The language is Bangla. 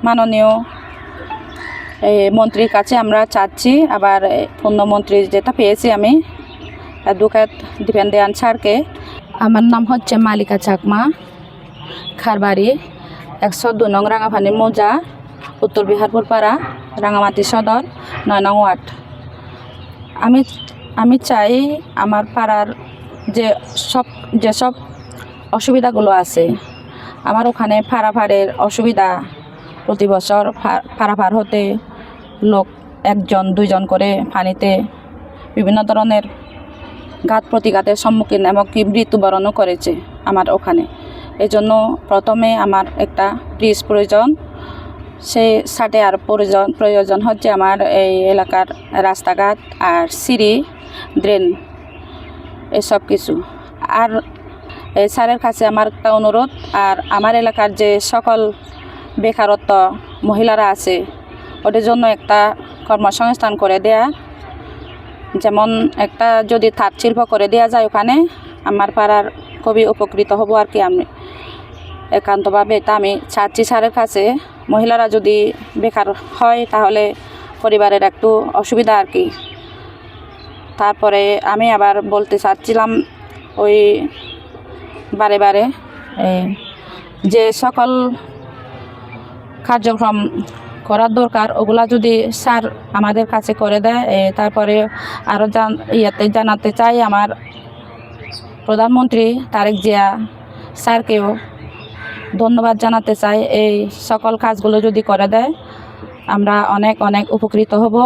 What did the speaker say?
মাননীয় মন্ত্রীর কাছে আমরা চাচ্ছি, আবার পূর্ণমন্ত্রী যেটা পেয়েছি আমি অ্যাডভোকেট দীপেন দেয়ান স্যারকে। আমার নাম হচ্ছে মালিকা চাকমা, খারবাড়ি 102 নং রাঙাপানি মৌজা, উত্তর বিহারপুর পাড়া, রাঙামাটি সদর, 9 নং ওয়ার্ড। আমি চাই আমার পাড়ার যেসব অসুবিধাগুলো আছে, আমার ওখানে পারাপারের অসুবিধা, প্রতি বছর পারাপার হতে লোক 1জন 2জন করে পানিতে বিভিন্ন ধরনের ঘাত প্রতিঘাতের সম্মুখীন এমনকি মৃত্যুবরণও করেছে আমার ওখানে। এজন্য প্রথমে আমার একটা ব্রিজ প্রয়োজন, সেই সাথে আর প্রয়োজন হচ্ছে আমার এই এলাকার রাস্তাঘাট আর সিঁড়ি, ড্রেন, এসব কিছু। আর এই স্যারের কাছে আমার একটা অনুরোধ, আর আমার এলাকার যে সকল বেকারত্ব মহিলারা আছে ওদের জন্য একটা কর্মসংস্থান করে দেয়া, যেমন একটা যদি তাঁত শিল্প করে দেওয়া যায় ওখানে, আমার পাড়ার খুবই উপকৃত হব আর কি। আমি একান্তভাবে এটা আমি চাচ্ছি স্যারের কাছে। মহিলারা যদি বেকার হয় তাহলে পরিবারের একটু অসুবিধা আর কি। তারপরে আমি আবার বলতে চাচ্ছিলাম, ওই বারে যে সকল কার্যক্রম করার দরকার ওগুলা যদি স্যার আমাদের কাছে করে দেয়। তারপরে আরও জানাতে চাই আমার প্রধানমন্ত্রী তারেক জিয়া স্যারকেও ধন্যবাদ জানাতে চাই। এই সকল কাজগুলো যদি করে দেয় আমরা অনেক উপকৃত হব।